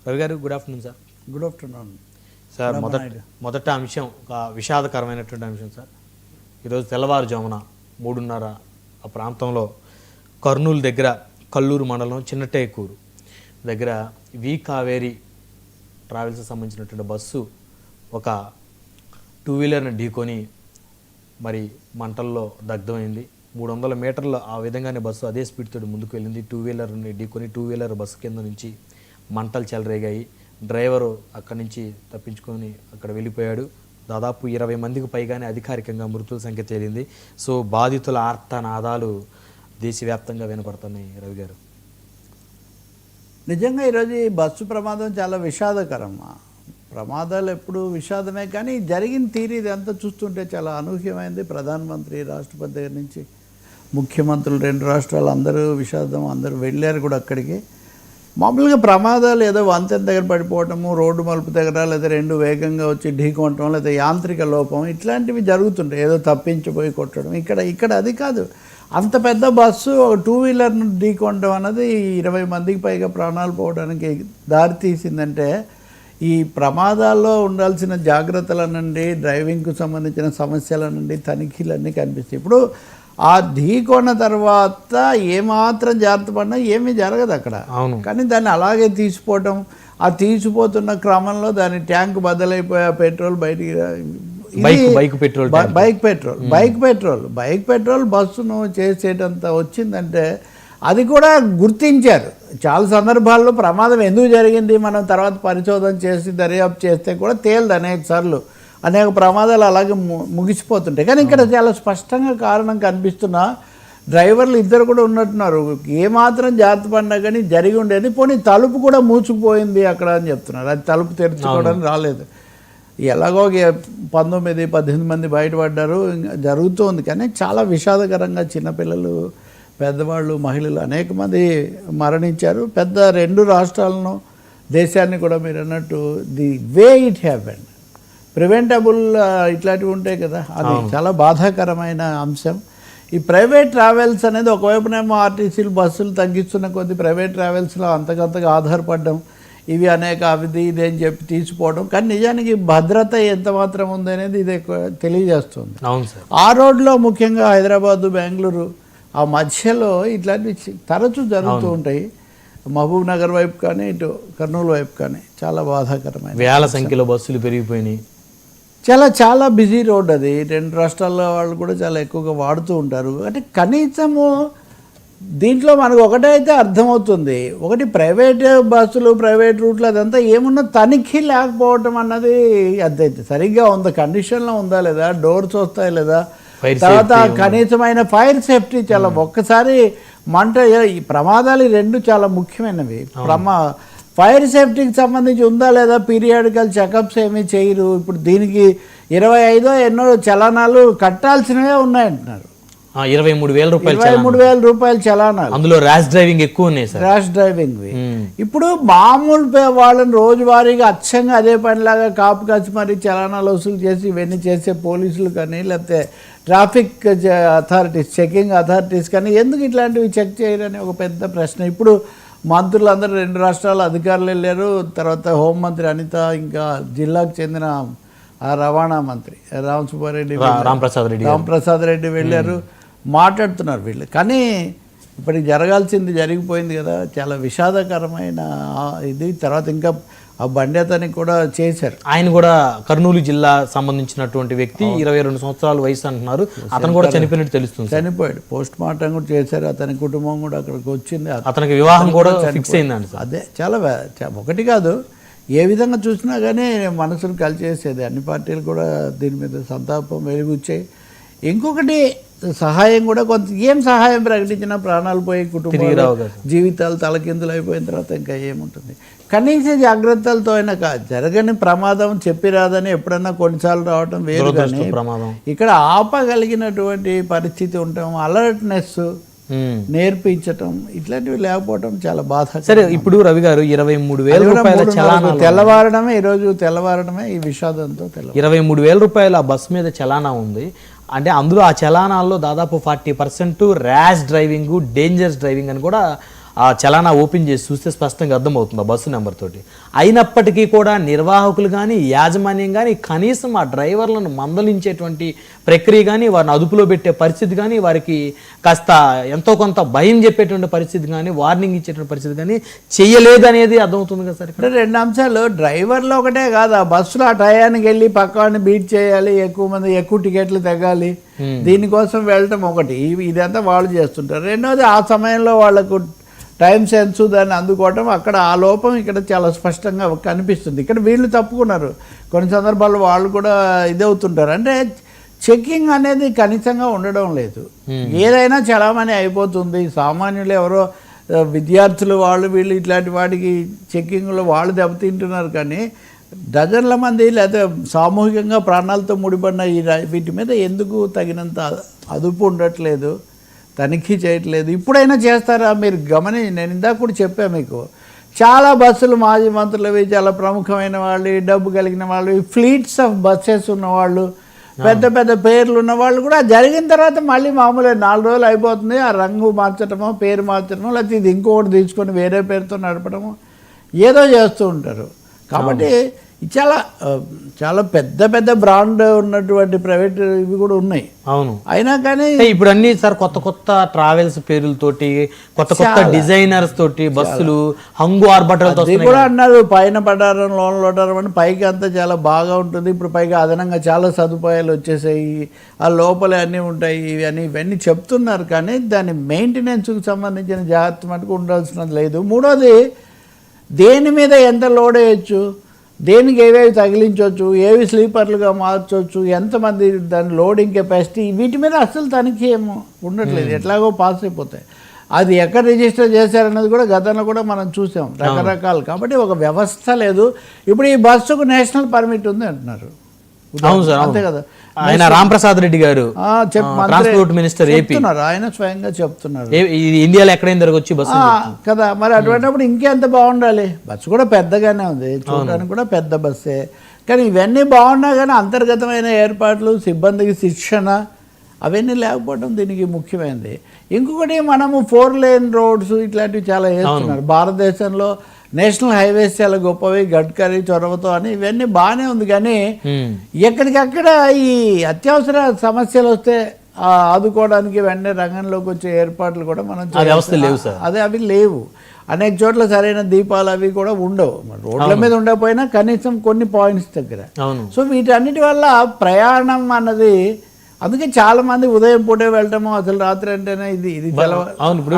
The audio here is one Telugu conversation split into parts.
రవి గారు good afternoon sir. Good afternoon sir. మొదట అంశం ఒక విషాదకరమైనటువంటి అంశం సార్. ఈరోజు తెల్లవారుజామున 3:30 ఆ ప్రాంతంలో కర్నూలు దగ్గర కల్లూరు మండలం చిన్నటేకూరు దగ్గర వి కావేరి ట్రావెల్స్కి సంబంధించినటువంటి బస్సు ఒక 2-వీలర్ని ఢీకొని మరి మంటల్లో దగ్ధమైంది. 300 మీటర్లు ఆ విధంగానే బస్సు అదే స్పీడ్ తోటి ముందుకు వెళ్ళింది. 2-వీలర్ని ఢీకొని 2-వీలర్ బస్సు కింద నుంచి మంటలు చెలరేగాయి. డ్రైవరు అక్కడి నుంచి తప్పించుకొని అక్కడ వెళ్ళిపోయాడు. దాదాపు 20 మందికి పైగానే అధికారికంగా మృతుల సంఖ్య తేలింది. సో బాధితుల ఆర్తనాదాలు దేశవ్యాప్తంగా వినపడుతున్నాయి. రవి గారు, నిజంగా ఈరోజు ఈ బస్సు ప్రమాదం చాలా విషాదకరం. ప్రమాదాలు ఎప్పుడు విషాదమే, కానీ జరిగిన తీరు ఇదంతా చూస్తుంటే చాలా అనూహ్యమైంది. ప్రధానమంత్రి, రాష్ట్రపతి దగ్గర నుంచి ముఖ్యమంత్రులు, 2 రాష్ట్రాలు అందరూ విషాదం, అందరూ వెళ్ళారు కూడా అక్కడికి. మామూలుగా ప్రమాదాలు ఏదో వంతెన దగ్గర పడిపోవటము, రోడ్డు మలుపు దగ్గర, లేదా 2 వేగంగా వచ్చి ఢీకొనటం, లేదా యాంత్రిక లోపం, ఇట్లాంటివి జరుగుతుంటాయి. ఏదో తప్పించిపోయి కొట్టడం. ఇక్కడ అది కాదు. అంత పెద్ద బస్సు ఒక 2-వీలర్ను ఢీకొనడం అన్నది 20 మందికి పైగా ప్రాణాలు పోవడానికి దారితీసిందంటే ఈ ప్రమాదాల్లో ఉండాల్సిన జాగ్రత్తల నుండి, డ్రైవింగ్కు సంబంధించిన సమస్యల నుండి తనిఖీలన్నీ కనిపిస్తాయి. ఇప్పుడు ఆ ఢీకొన్న తర్వాత ఏమాత్రం జాగ్రత్త పడినా ఏమీ జరగదు అక్కడ. కానీ దాన్ని అలాగే తీసిపోవటం, ఆ తీసిపోతున్న క్రమంలో దాని ట్యాంక్ బద్దలైపోయి ఆ పెట్రోల్ బయటికి, బైక్ పెట్రోల్ బస్సును చేసేటంత వచ్చిందంటే అది కూడా గుర్తించారు. చాలా సందర్భాల్లో ప్రమాదం ఎందుకు జరిగింది మనం తర్వాత పరిశోధన చేసి దర్యాప్తు చేస్తే కూడా తేలదు. అనేక ప్రమాదాలు అలాగే ముగిసిపోతుంటాయి. కానీ ఇక్కడ చాలా స్పష్టంగా కారణం కనిపిస్తున్నా డ్రైవర్లు ఇద్దరు కూడా ఉన్నట్టున్నారు. ఏమాత్రం జాగ్రత్త పడినా కానీ జరిగి ఉండేది. పోనీ తలుపు కూడా మూసుకుపోయింది అక్కడ అని చెప్తున్నారు. అది తలుపు తెరుచుకోవడానికి రాలేదు. ఎలాగో 19-18 మంది బయటపడ్డారు. జరుగుతుంది. కానీ చాలా విషాదకరంగా చిన్నపిల్లలు, పెద్దవాళ్ళు, మహిళలు అనేక మంది మరణించారు. పెద్ద 2 రాష్ట్రాలను, దేశాన్ని కూడా మీరు అన్నట్టు the way it happened, preventable ఇట్లాంటివి ఉంటాయి కదా, అది చాలా బాధాకరమైన అంశం. ఈ ప్రైవేట్ ట్రావెల్స్ అనేది ఒకవైపునేమో ఆర్టీసీలు, బస్సులు తగ్గిస్తున్న కొద్ది ప్రైవేట్ ట్రావెల్స్లో అంతకంతగా ఆధారపడడం, ఇవి అనేక అవిధి ఇది అని చెప్పి తీసిపోవడం. కానీ నిజానికి భద్రత ఎంత మాత్రం ఉందనేది ఇది తెలియజేస్తుంది. ఆ రోడ్లో ముఖ్యంగా హైదరాబాదు, బెంగళూరు ఆ మధ్యలో ఇట్లాంటివి తరచూ జరుగుతూ ఉంటాయి. మహబూబ్ నగర్ వైపు కానీ, ఇటు కర్నూలు వైపు కానీ చాలా బాధాకరమైన వేల సంఖ్యలో బస్సులు పెరిగిపోయినాయి. చాలా బిజీ రోడ్ అది. 2 రాష్ట్రాల వాళ్ళు కూడా చాలా ఎక్కువగా వాడుతూ ఉంటారు. అంటే కనీసము దీంట్లో మనకు ఒకటే అయితే అర్థమవుతుంది. ఒకటి ప్రైవేట్ బస్సులు, ప్రైవేట్ రూట్లు అదంతా ఏమున్నా తనిఖీ లేకపోవటం అన్నది అదైతే సరిగ్గా ఉందా, కండిషన్లో ఉందా లేదా, డోర్స్ వస్తాయి లేదా, తర్వాత కనీసమైన ఫైర్ సేఫ్టీ చాలా. ఒక్కసారి మంట, ఈ ప్రమాదాలు 2 చాలా ముఖ్యమైనవి. ఫైర్ సేఫ్టీకి సంబంధించి ఉందా లేదా పీరియాడికల్ చెకప్స్ ఏమీ చేయరు. ఇప్పుడు దీనికి 25 ఎన్నో చలానాలు కట్టాల్సినవే ఉన్నాయంటున్నారు. 23,000 రూపాయలు చలానాలు. అందులో ర్యాష్ డ్రైవింగ్ ఎక్కువ ఉన్నాయి సార్. ర్యాష్ డ్రైవింగ్ ఇప్పుడు మామూలు వాళ్ళని రోజువారీగా అచ్చంగా అదే పనిలాగా కాపు కాచి మరి చలానాలు వసూలు చేసి ఇవన్నీ చేసే పోలీసులు కానీ, లేకపోతే ట్రాఫిక్ అథారిటీస్, చెకింగ్ అథారిటీస్ కానీ ఎందుకు ఇట్లాంటివి చెక్ చేయరని ఒక పెద్ద ప్రశ్న. ఇప్పుడు మంత్రులందరూ 2 రాష్ట్రాల అధికారులు వెళ్ళారు. తర్వాత హోంమంత్రి అనిత, ఇంకా జిల్లాకు చెందిన రవాణా మంత్రి రాంప్రసాద్ రెడ్డి వెళ్ళారు, మాట్లాడుతున్నారు వీళ్ళు. కానీ ఇప్పటికి జరగాల్సింది జరిగిపోయింది కదా, చాలా విషాదకరమైన ఇది. తర్వాత ఇంకా ఆ బండి అతనికి కూడా చేశారు. ఆయన కూడా కర్నూలు జిల్లా సంబంధించినటువంటి వ్యక్తి, 22 సంవత్సరాల వయసు అంటున్నారు. అతను కూడా చనిపోయినట్టు తెలుస్తుంది. చనిపోయాడు. పోస్ట్ మార్టం కూడా చేశారు. అతని కుటుంబం కూడా అక్కడికి వచ్చింది. అతనికి వివాహం కూడా ఫిక్స్ అయిందండి. అదే చాలా ఒకటి కాదు, ఏ విధంగా చూసినా కానీ మనసును కలిచేసేది. అన్ని పార్టీలు కూడా దీని మీద సంతాపం వెలుగుచ్చాయి. ఇంకొకటి సహాయం కూడా కొంత, ఏం సహాయం ప్రకటించినా ప్రాణాలు పోయి కుటుంబాలు, జీవితాలు తలకిందులు అయిపోయిన తర్వాత ఇంకా ఏముంటుంది. కనీస జాగ్రత్తలతో అయినా జరగని ప్రమాదం చెప్పిరాదని ఎప్పుడన్నా కొన్నిసార్లు రావటం వేరు. కానీ ఇక్కడ ఆపగలిగినటువంటి పరిస్థితి ఉండటం, అలర్ట్నెస్ నేర్పించటం, ఇట్లాంటివి లేకపోవడం చాలా బాధ. సరే, ఇప్పుడు రవి గారు 23,000 రూపాయల చలానా తెల్లవారడమే ఈ విషాదంతో 23,000 రూపాయల ఆ బస్సు మీద చలానా ఉంది. అంటే అందులో ఆ చలానాల్లో దాదాపు 40% ర్యాష్ డ్రైవింగ్, డేంజరస్ డ్రైవింగ్ అని కూడా ఆ చలానా ఓపెన్ చేసి చూస్తే స్పష్టంగా అర్థమవుతుంది ఆ బస్సు నెంబర్ తోటి. అయినప్పటికీ కూడా నిర్వాహకులు కానీ యాజమాన్యం కానీ కనీసం ఆ డ్రైవర్లను మందలించేటువంటి ప్రక్రియ కానీ వారిని అదుపులో పెట్టే పరిస్థితి కానీ వారికి కాస్త ఎంతో కొంత భయం చెప్పేటువంటి పరిస్థితి కానీ వార్నింగ్ ఇచ్చేటువంటి పరిస్థితి కానీ చేయలేదు అనేది అర్థమవుతుంది కదా సార్. ఇక్కడ రెండు అంశాలు, డ్రైవర్లు ఒకటే కాదు, ఆ బస్సులో ఆ టయానికి వెళ్ళి పక్కవాడిని బీట్ చేయాలి, ఎక్కువ మంది ఎక్కువ టికెట్లు తగ్గాలి, దీనికోసం వెళ్ళటం ఒకటి, ఇదంతా వాళ్ళు చేస్తుంటారు. రెండోది ఆ సమయంలో వాళ్ళకు టైం సెన్స్ దాన్ని అందుకోవటం, అక్కడ ఆ లోపం ఇక్కడ చాలా స్పష్టంగా కనిపిస్తుంది. ఇక్కడ వీళ్ళు తప్పుకున్నారు, కొన్ని సందర్భాల్లో వాళ్ళు కూడా ఇదవుతుంటారు. అంటే చెక్కింగ్ అనేది కనీసంగా ఉండడం లేదు, ఏదైనా చలామణి అయిపోతుంది. సామాన్యులు ఎవరో విద్యార్థులు వాళ్ళు వీళ్ళు ఇట్లాంటి వాటికి చెక్కింగ్లో వాళ్ళు దెబ్బతింటున్నారు, కానీ డజన్ల మంది లేదా సామూహికంగా ప్రాణాలతో ముడిపడిన వీటి మీద ఎందుకు తగినంత అదుపు ఉండట్లేదు, తనిఖీ చేయట్లేదు? ఇప్పుడైనా చేస్తారా మీరు నేను ఇందాక కూడా చెప్పాను మీకు, చాలా బస్సులు మాజీ మంత్రులవి, చాలా ప్రముఖమైన వాళ్ళు, డబ్బు కలిగిన వాళ్ళు, ఫ్లీట్స్ ఆఫ్ బస్సెస్ ఉన్నవాళ్ళు, పెద్ద పెద్ద పేర్లు ఉన్నవాళ్ళు కూడా జరిగిన తర్వాత మళ్ళీ మామూలుగా 4 రోజులు అయిపోతుంది, ఆ రంగు మార్చడమో పేరు మార్చడమో లేకపోతే ఇది ఇంకొకటి తీసుకొని వేరే పేరుతో నడపడమో ఏదో చేస్తూ ఉంటారు. కాబట్టి చాలా చాలా పెద్ద పెద్ద బ్రాండ్ ఉన్నటువంటి ప్రైవేట్ ఇవి కూడా ఉన్నాయి. అవును, అయినా కానీ ఇప్పుడు అన్ని సార్ కొత్త కొత్త ట్రావెల్స్ పేర్లతోటి కొత్త కొత్త డిజైనర్స్ తోటి బస్సులు హంగు ఆర్భటాలతో కూడా అన్నారు, పైన పడారం లోన్లు పడారం అని పైకి అంతా చాలా బాగా ఉంటుంది. ఇప్పుడు పైగా అదనంగా చాలా సదుపాయాలు వచ్చేసాయి, ఆ లోపలే అన్నీ ఉంటాయి ఇవన్నీ చెప్తున్నారు, కానీ దాని మెయింటెనెన్స్కి సంబంధించిన జాగ్రత్త మటుకు ఉండాల్సినది లేదు. మూడోది, దేని మీద ఎంత లోడ్ వేయచ్చు, దేనికి ఏవేవి తగిలించవచ్చు, ఏవి స్లీపర్లుగా మార్చవచ్చు, ఎంతమంది దాని లోడింగ్ కెపాసిటీ, వీటి మీద అస్సలు తనిఖీ ఏమో ఉండట్లేదు, ఎట్లాగో పాస్ అయిపోతాయి. అది ఎక్కడ రిజిస్టర్ చేశారన్నది కూడా గతంలో కూడా మనం చూసాం రకరకాలు. కాబట్టి ఒక వ్యవస్థ లేదు. ఇప్పుడు ఈ బస్సుకు నేషనల్ పర్మిట్ ఉంది అంటున్నారు, అంతే కదా. ఆయన రాంప్రసాద్ రెడ్డి గారు ట్రాన్స్పోర్ట్ మినిస్టర్ ఏపీ, ఆయన స్వయంగా చెప్తున్నారు ఇండియాలో ఎక్కడైనా తిరగొచ్చి బస్సు కదా. మరి అటువంటిప్పుడు ఇంకెంత బాగుండాలి. బస్సు కూడా పెద్దగానే ఉంది, చూడడానికి కూడా పెద్ద బస్సే, కానీ ఇవన్నీ బాగున్నా కానీ అంతర్గతమైన ఏర్పాట్లు, సిబ్బందికి శిక్షణ అవన్నీ లేకపోవడం దీనికి ముఖ్యమైనది. ఇంకొకటి, మనము 4 లేన్ రోడ్స్ ఇట్లాంటివి చాలా వేస్తున్నారు భారతదేశంలో. నేషనల్ హైవేస్ చాలా గొప్పవి, గడ్కరీ చొరవతో అని ఇవన్నీ బాగానే ఉంది, కానీ ఎక్కడికక్కడ ఈ అత్యవసర సమస్యలు వస్తే ఆదుకోవడానికి వెంటనే రంగంలోకి వచ్చే ఏర్పాట్లు కూడా మనం అవి లేవు. అనేక చోట్ల సరైన దీపాలు అవి కూడా ఉండవు, రోడ్ల మీద ఉండకపోయినా కనీసం కొన్ని పాయింట్స్ దగ్గర. సో వీటన్నిటి వల్ల ప్రయాణం అన్నది, అందుకే చాలా మంది ఉదయం పూటే వెళ్ళటము, అసలు రాత్రి అంటేనే ఇది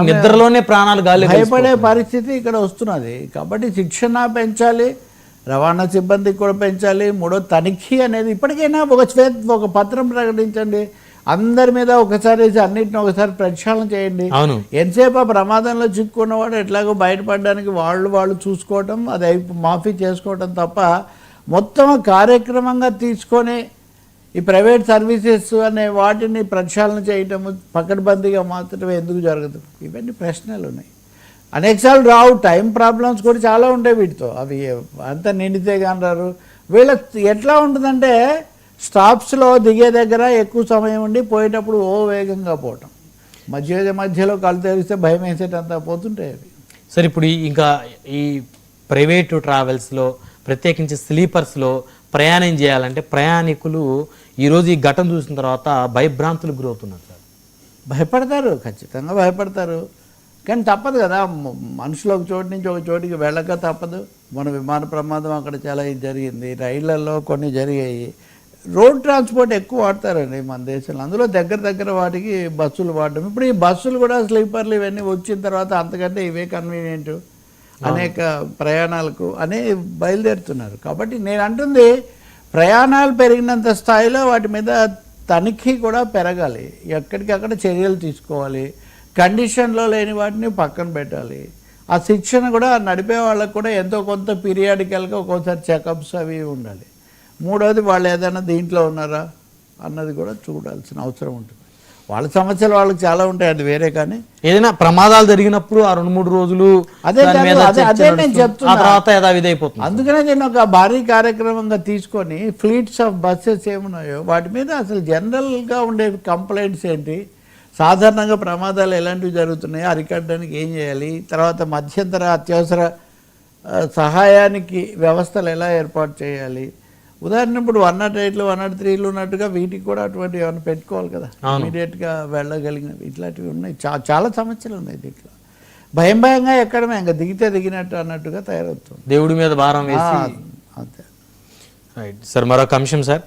నిద్రలోనే ప్రాణాలు భయపడే పరిస్థితి ఇక్కడ వస్తున్నది. కాబట్టి శిక్షణ పెంచాలి, రవాణా సిబ్బందికి కూడా పెంచాలి. మూడో, తనిఖీ అనేది ఇప్పటికైనా ఒక పత్రం ప్రకటించండి, అందరి మీద ఒకసారి అన్నింటిని ఒకసారి ప్రక్షాళన చేయండి. ఎంతసేపు ఆ ప్రమాదంలో చిక్కుకున్నవాడు ఎట్లాగో బయటపడడానికి వాళ్ళు చూసుకోవటం, అది మాఫీ చేసుకోవటం తప్ప మొత్తం కార్యక్రమంగా తీసుకొని ఈ ప్రైవేట్ సర్వీసెస్ అనే వాటిని ప్రక్షాళన చేయటము, పకడ్బందీగా మార్చడం ఎందుకు జరగదు? ఇవన్నీ ప్రశ్నలు ఉన్నాయి. అనేకసార్లు రావు, టైం ప్రాబ్లమ్స్ కూడా చాలా ఉంటాయి వీటితో, అవి అంతా నిండితే కానీ రారు. వీళ్ళ ఎట్లా ఉంటుందంటే స్టాప్స్లో దిగే దగ్గర ఎక్కువ సమయం ఉండి పోయేటప్పుడు వేగంగా పోవటం, మధ్యలో కళ్ళు తెరిస్తే భయం వేసేటంత పోతుంటాయి అవి. సరే, ఇప్పుడు ఇంకా ఈ ప్రైవేటు ట్రావెల్స్లో ప్రత్యేకించి స్లీపర్స్లో ప్రయాణం చేయాలంటే ప్రయాణికులు ఈరోజు ఈ ఘటన చూసిన తర్వాత భయభ్రాంతులకు గురవుతున్నారు సార్. భయపడతారు, ఖచ్చితంగా భయపడతారు, కానీ తప్పదు కదా. మనుషులు ఒక చోటు నుంచి ఒక చోటికి వెళ్ళక తప్పదు. మన విమాన ప్రమాదం అక్కడ చాలా జరిగింది, రైళ్లలో కొన్ని జరిగాయి. రోడ్ ట్రాన్స్పోర్ట్ ఎక్కువ వాడతారండి మన దేశంలో, అందులో దగ్గర వాటికి బస్సులు వాడడం. ఇప్పుడు ఈ బస్సులు కూడా స్లీపర్లు ఇవన్నీ వచ్చిన తర్వాత అంతకంటే ఇవే కన్వీనియంట్ అనేక ప్రయాణాలకు బయలుదేరుతున్నారు. కాబట్టి నేను అంటుంది, ప్రయాణాలు పెరిగినంత స్థాయిలో వాటి మీద తనిఖీ కూడా పెరగాలి, ఎక్కడికక్కడ చర్యలు తీసుకోవాలి, కండిషన్లో లేని వాటిని పక్కన పెట్టాలి. ఆ శిక్షణ కూడా నడిపే వాళ్ళకు కూడా ఎంతో కొంత పీరియాడికల్గా ఒక్కోసారి చెకప్స్ అవి ఉండాలి. మూడవది, వాళ్ళు ఏదైనా దీంట్లో ఉన్నారా అన్నది కూడా చూడాల్సిన అవసరం ఉంటుంది. వాళ్ళ సమస్యలు వాళ్ళకి చాలా ఉంటాయి, అది వేరే. కానీ ఏదైనా ప్రమాదాలు జరిగినప్పుడు ఆ 2-3 రోజులు అదే నేను చెప్తున్నా. అందుకనే నేను ఒక భారీ కార్యక్రమంగా తీసుకొని ఫ్లీట్స్ ఆఫ్ బస్సెస్ ఏమున్నాయో వాటి మీద అసలు జనరల్గా ఉండే కంప్లైంట్స్ ఏంటి, సాధారణంగా ప్రమాదాలు ఎలాంటివి జరుగుతున్నాయో అరికట్టడానికి ఏం చేయాలి, తర్వాత మధ్యంతర అత్యవసర సహాయానికి వ్యవస్థలు ఎలా ఏర్పాటు చేయాలి. ఉదాహరణ ఇప్పుడు 108లు 103లు ఉన్నట్టుగా వీటికి కూడా అటువంటి ఏమైనా పెట్టుకోవాలి కదా, ఇమీడియట్గా వెళ్ళగలిగినవి. ఇట్లాంటివి ఉన్నాయి, చాలా సమస్యలు ఉన్నాయి దీంట్లో. భయంగా ఎక్కడమే ఇంకా దిగితే దిగినట్టు అన్నట్టుగా తయారవుతుంది. దేవుడి మీద భారం వేసి. అంతే. రైట్ సార్, మరొక అంశం సార్,